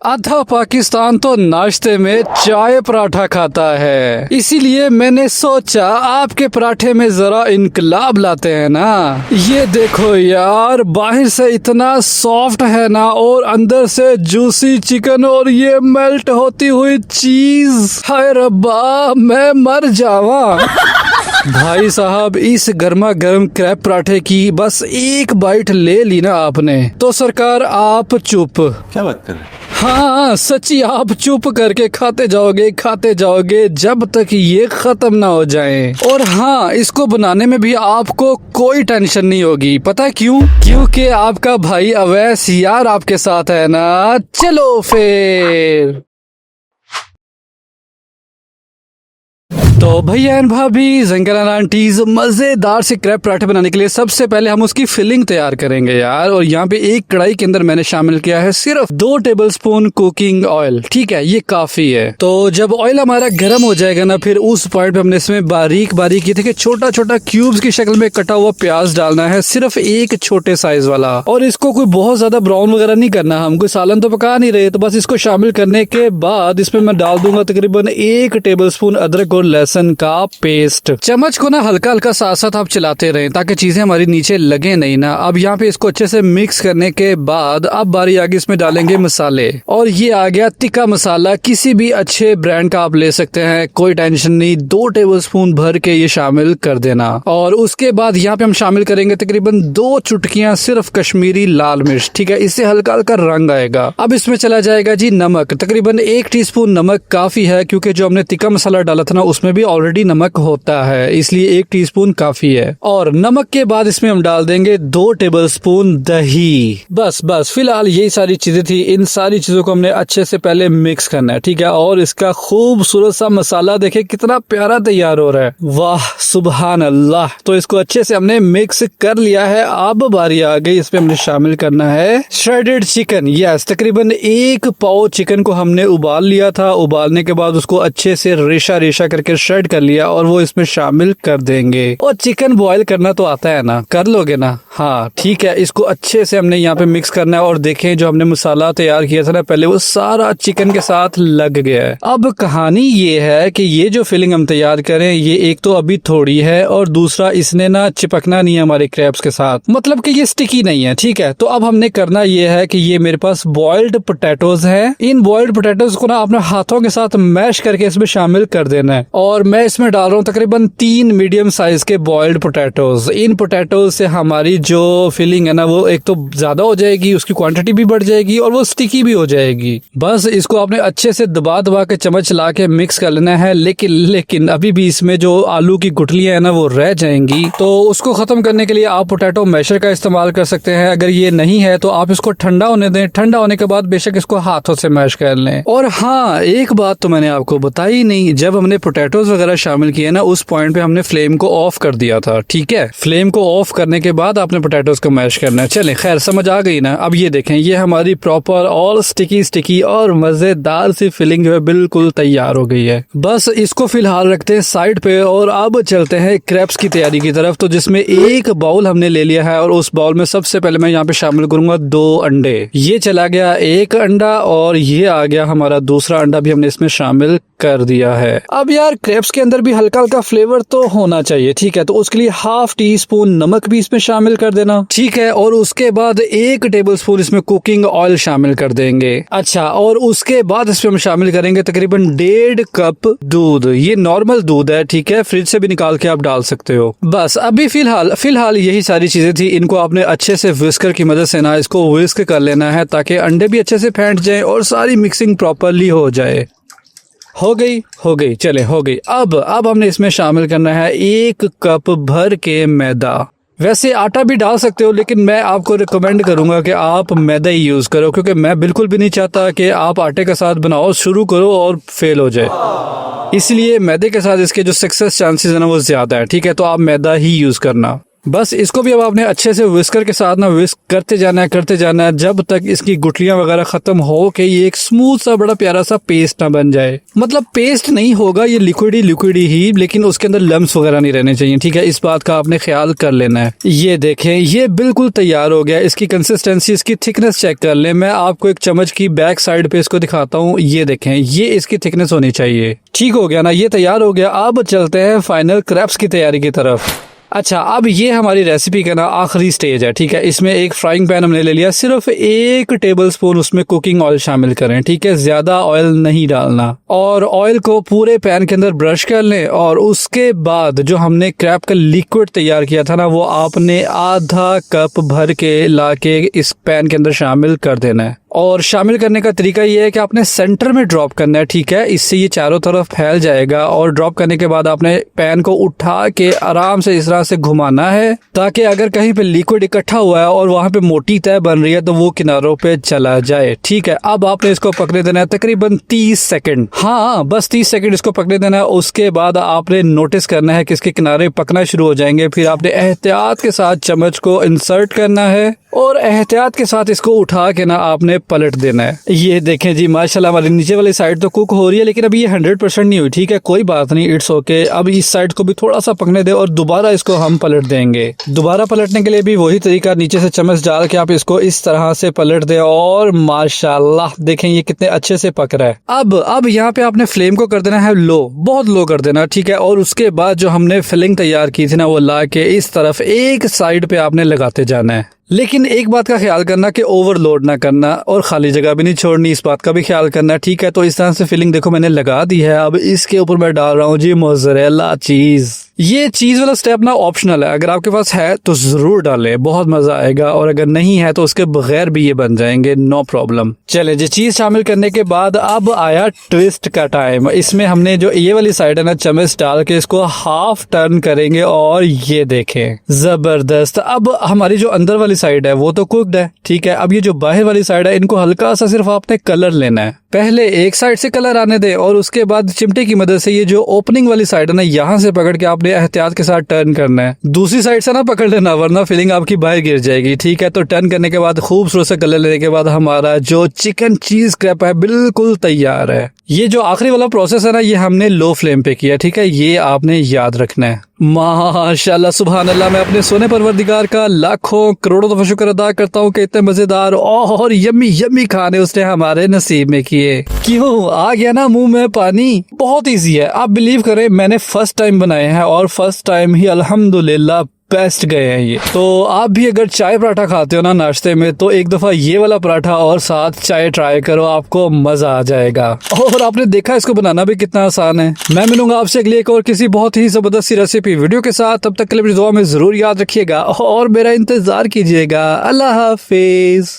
आधा पाकिस्तान तो नाश्ते में चाय पराठा खाता है, इसीलिए मैंने सोचा आपके पराठे में जरा इनकलाब लाते हैं ना। ये देखो यार, बाहर से इतना सॉफ्ट है ना और अंदर से जूसी चिकन और ये मेल्ट होती हुई चीज। हाय रब्बा, मैं मर जावा। भाई साहब, इस गर्मा गर्म क्रैब पराठे की बस एक बाइट ले ली ना आपने तो सरकार आप चुप। क्या बात कर रहे हैं? हाँ सच्ची, आप चुप करके खाते जाओगे जब तक ये खत्म ना हो जाए। और हाँ, इसको बनाने में भी आपको कोई टेंशन नहीं होगी। पता क्यों? क्योंकि आपका भाई अवैस यार आपके साथ है ना। चलो फिर। तो भैया एंड भाभी, जंगल एंड आंटीज, मजेदार से क्रैब पराठे बनाने के लिए सबसे पहले हम उसकी फिलिंग तैयार करेंगे यार। और यहाँ पे एक कढ़ाई के अंदर मैंने शामिल किया है सिर्फ 2 टेबलस्पून कुकिंग ऑयल। ठीक है, ये काफी है। तो जब ऑयल हमारा गर्म हो जाएगा ना, फिर उस पॉइंट पे हमने इसमें बारीक बारीक ये देखिए छोटा छोटा क्यूब्स की शक्ल में कटा हुआ प्याज डालना है, सिर्फ एक छोटे साइज वाला। और इसको कोई बहुत ज्यादा ब्राउन वगैरह नहीं करना, हम कोई सालन तो पका नहीं रहे। तो बस इसको शामिल करने के बाद इसमें मैं डाल दूंगा तकरीबन 1 टेबलस्पून अदरक और लहसुन का पेस्ट। चम्मच को ना हल्का हल्का साथ साथ आप चलाते रहें ताकि चीजें हमारी नीचे लगे नहीं ना। अब यहाँ पे इसको अच्छे से मिक्स करने के बाद अब बारी आगे इसमें डालेंगे मसाले। और ये आ गया तिक्का मसाला, किसी भी अच्छे ब्रांड का आप ले सकते हैं, कोई टेंशन नहीं। 2 टेबलस्पून भर के ये शामिल कर देना। और उसके बाद यहाँ पे हम शामिल करेंगे तकरीबन 2 चुटकियां सिर्फ कश्मीरी लाल मिर्च। ठीक है, इससे हल्का हल्का रंग आएगा। अब इसमें चला जाएगा जी नमक, तकरीबन 1 टीस्पून नमक काफी है, क्योंकि जो हमने तिक्का मसाला डाला था ना उसमें भी ऑलरेडी नमक होता है, इसलिए 1 टीस्पून काफी है। और नमक के बाद इसमें हम डाल देंगे 2 टेबलस्पून दही। बस फिलहाल यही सारी चीजें थी। इन सारी चीजों को हमने अच्छे से पहले मिक्स करना है। ठीक है, और इसका खूबसूरत सा मसाला देखे कितना प्यारा तैयार हो रहा है। वाह सुबहान अल्लाह। तो इसको अच्छे से हमने मिक्स कर लिया है। अब बारी आ गई, इसमें हमने शामिल करना है श्रेडेड चिकन। यस, तकरीबन 1 पाव चिकन को हमने उबाल लिया था। उबालने के बाद उसको अच्छे से रेशा रेशा करके श्रेड कर लिया और वो इसमें शामिल कर देंगे। और चिकन बॉईल करना तो आता है ना, कर लोगे ना? हाँ ठीक है, इसको अच्छे से हमने यहाँ पे मिक्स करना है। और देखें, जो हमने मसाला तैयार किया था ना पहले, वो सारा चिकन के साथ लग गया है। अब कहानी ये है कि ये जो फिलिंग हम तैयार करें, ये एक तो अभी थोड़ी है और दूसरा इसने ना चिपकना नहीं है हमारे क्रैब्स के साथ, मतलब कि ये स्टिकी नहीं है। ठीक है, तो अब हमने करना ये है कि ये मेरे पास बॉइल्ड पोटैटोज है। इन बॉइल्ड पोटैटोज को ना अपने हाथों के साथ मैश करके इसमें शामिल कर देना है। और मैं इसमें डाल रहा हूँ तकरीबन 3 मीडियम साइज के बॉइल्ड पोटैटोज। इन पोटैटोज से हमारी जो फिलिंग है ना, वो एक तो ज्यादा हो जाएगी, उसकी क्वांटिटी भी बढ़ जाएगी और वो स्टिकी भी हो जाएगी। बस इसको आपने अच्छे से दबा दबा के चम्मच ला के मिक्स कर लेना है। लेकिन अभी भी इसमें जो आलू की गुठलियां है ना, वो रह जाएंगी। तो उसको खत्म करने के लिए आप पोटैटो मैशर का इस्तेमाल कर सकते हैं। अगर ये नहीं है तो आप इसको ठंडा होने दें। ठंडा होने के बाद बेशक इसको हाथों से मैश कर लें। और हाँ, एक बात तो मैंने आपको बताई नहीं, जब हमने पोटैटोज वगैरह शामिल किए ना, उस पॉइंट पे हमने फ्लेम को ऑफ कर दिया था। ठीक है, फ्लेम को ऑफ करने के बाद आपने पोटैटोज को मैश करना है। चलें, खैर समझ आ गई ना। अब ये देखें, ये हमारी प्रॉपर और स्टिकी और मजेदार सी फिलिंग जो है बिल्कुल तैयार हो गई है। बस इसको फिलहाल रखते हैं साइड पे और अब चलते हैं क्रैब्स की तैयारी की तरफ। तो जिसमें 1 बाउल हमने ले लिया है और उस बाउल में सबसे पहले मैं यहाँ पे शामिल करूंगा 2 अंडे। ये चला गया 1 अंडा और ये आ गया हमारा दूसरा अंडा भी हमने इसमें शामिल कर दिया है। अब यार, क्रैब्स के अंदर भी हल्का हल्का फ्लेवर तो होना चाहिए। ठीक है, तो उसके लिए 1/2 टीस्पून नमक भी इसमें शामिल कर देना। ठीक है, और उसके बाद 1 टेबलस्पून इसमें कुकिंग ऑयल शामिल कर देंगे। अच्छा, और उसके बाद इसमें हम शामिल करेंगे तकरीबन 1.5 कप दूध। ये नॉर्मल दूध है, ठीक है, फ्रिज से भी निकाल के आप डाल सकते हो। बस अभी फिलहाल यही सारी चीजें थी। इनको आपने अच्छे से विस्कर की मदद से ना इसको विस्क कर लेना है ताकि अंडे भी अच्छे से फेंट जाए और सारी मिक्सिंग प्रॉपरली हो जाए। हो गई, चले हो गई। अब हमने इसमें शामिल करना है 1 कप भर के मैदा। वैसे आटा भी डाल सकते हो, लेकिन मैं आपको रिकमेंड करूंगा कि आप मैदा ही यूज करो, क्योंकि मैं बिल्कुल भी नहीं चाहता कि आप आटे के साथ बनाओ, शुरू करो और फेल हो जाए। इसलिए मैदे के साथ इसके जो सक्सेस चांसेस है ना, वो ज्यादा है। ठीक है, तो आप मैदा ही यूज करना। बस इसको भी अब आपने अच्छे से विस्कर के साथ ना विस्क करते जाना है जब तक इसकी गुठलियां वगैरह खत्म हो के ये एक स्मूथ सा बड़ा प्यारा सा पेस्ट ना बन जाए। मतलब पेस्ट नहीं होगा, ये लिक्विड ही, लेकिन उसके अंदर लम्स वगैरह नहीं रहने चाहिए। ठीक है, इस बात का आपने ख्याल कर लेना है। ये देखें, ये बिल्कुल तैयार हो गया। इसकी कंसिस्टेंसी, इसकी थिकनेस चेक कर लें। मैं आपको एक चम्मच की बैक साइड पे इसको दिखाता हूँ। ये देखें, ये इसकी थिकनेस होनी चाहिए। ठीक हो गया ना, ये तैयार हो गया। अब चलते हैं फाइनल क्रैप्स की तैयारी की तरफ। अच्छा, अब ये हमारी रेसिपी का ना आखिरी स्टेज है। ठीक है, इसमें एक फ्राइंग पैन हमने ले लिया, सिर्फ 1 टेबलस्पून उसमें कुकिंग ऑयल शामिल करें। ठीक है, ज्यादा ऑयल नहीं डालना, और ऑयल को पूरे पैन के अंदर ब्रश कर लें। और उसके बाद जो हमने क्रैप का लिक्विड तैयार किया था ना, वो आपने आधा कप भर के लाके इस पैन के अंदर शामिल कर देना है। और शामिल करने का तरीका ये है कि आपने सेंटर में ड्रॉप करना है। ठीक है, इससे ये चारों तरफ फैल जाएगा। और ड्रॉप करने के बाद आपने पैन को उठा के आराम से इस तरह से घुमाना है, ताकि अगर कहीं पे लिक्विड इकट्ठा हुआ है और वहां पे मोटी तह बन रही है तो वो किनारों पे चला जाए। ठीक है, अब आपने इसको पकने देना है तकरीबन 30 सेकंड। हाँ, बस 30 सेकंड इसको पकने देना है। उसके बाद आपने नोटिस करना है कि इसके किनारे पकना शुरू हो जाएंगे। फिर आपने एहतियात के साथ चम्मच को इंसर्ट करना है और एहतियात के साथ इसको उठा के ना आपने पलट देना है। ये देखें जी, माशाल्लाह हमारी नीचे वाली साइड तो कुक हो रही है, लेकिन अभी ये 100% नहीं हुई। ठीक है, कोई बात नहीं, इट्स ओके। अब इस साइड को भी थोड़ा सा पकने दे और दोबारा इसको हम पलट देंगे। दोबारा पलटने के लिए भी वही तरीका, नीचे से चम्मच डाल के आप इसको इस तरह से पलट दें। और माशाल्लाह देखें ये कितने अच्छे से पक रहा है। अब यहाँ पे आपने फ्लेम को कर देना है लो, बहुत लो कर देना। ठीक है, और उसके बाद जो हमने फिलिंग तैयार की थी ना, वो ला के इस तरफ एक साइड पे आपने लगाते जाना है। लेकिन एक बात का ख्याल करना कि ओवरलोड ना करना और खाली जगह भी नहीं छोड़नी, इस बात का भी ख्याल करना। ठीक है, तो इस तरह से फिलिंग देखो मैंने लगा दी है। अब इसके ऊपर मैं डाल रहा हूँ जी मोज़रेला चीज। ये चीज वाला स्टेप ना ऑप्शनल है, अगर आपके पास है तो जरूर डालें, बहुत मजा आएगा। और अगर नहीं है तो उसके बगैर भी ये बन जाएंगे, नो प्रॉब्लम। चले जी, चीज शामिल करने के बाद अब आया ट्विस्ट का टाइम। इसमें हमने जो ये वाली साइड है ना, चम्मच डाल के इसको हाफ टर्न करेंगे और ये देखें जबरदस्त। अब हमारी जो अंदर वाली साइड है वो तो कुक्ड है। ठीक है, अब ये जो बाहर वाली साइड है, इनको हल्का सा सिर्फ आपने कलर लेना है। पहले एक साइड से कलर आने दे और उसके बाद चिमटे की मदद से ये जो ओपनिंग वाली साइड है ना, यहाँ से पकड़ के आपने एहतियात के साथ टर्न करना है। दूसरी साइड से ना पकड़ लेना, वरना फिलिंग आपकी बाहर गिर जाएगी। ठीक है, तो टर्न करने के बाद खूबसूरत से कलर लेने के बाद हमारा जो चिकन चीज क्रैप है बिल्कुल तैयार है। ये जो आखिरी वाला प्रोसेस है ना, ये हमने लो फ्लेम पे किया। ठीक है, ये आपने याद रखना है। माशाल्लाह सुभान अल्लाह, मैं अपने सोने परवरदिगार का लाखों करोड़ों दफा शुक्र अदा करता हूँ कि इतने मजेदार और यम्मी खाने उसने हमारे नसीब में किए। क्यों आ गया ना मुंह में पानी। बहुत इजी है, आप बिलीव करें, मैंने फर्स्ट टाइम बनाए हैं और फर्स्ट टाइम ही अल्हम्दुलिल्लाह बेस्ट गए हैं ये। तो आप भी अगर चाय पराठा खाते हो ना नाश्ते में, तो एक दफा ये वाला पराठा और साथ चाय ट्राई करो, आपको मजा आ जाएगा। और आपने देखा इसको बनाना भी कितना आसान है। मैं मिलूंगा आपसे अगली एक और किसी बहुत ही जबरदस्त रेसिपी वीडियो के साथ। तब तक के लिए दुआ में जरूर याद रखिएगा और मेरा इंतजार कीजिएगा। अल्लाह हाफिज।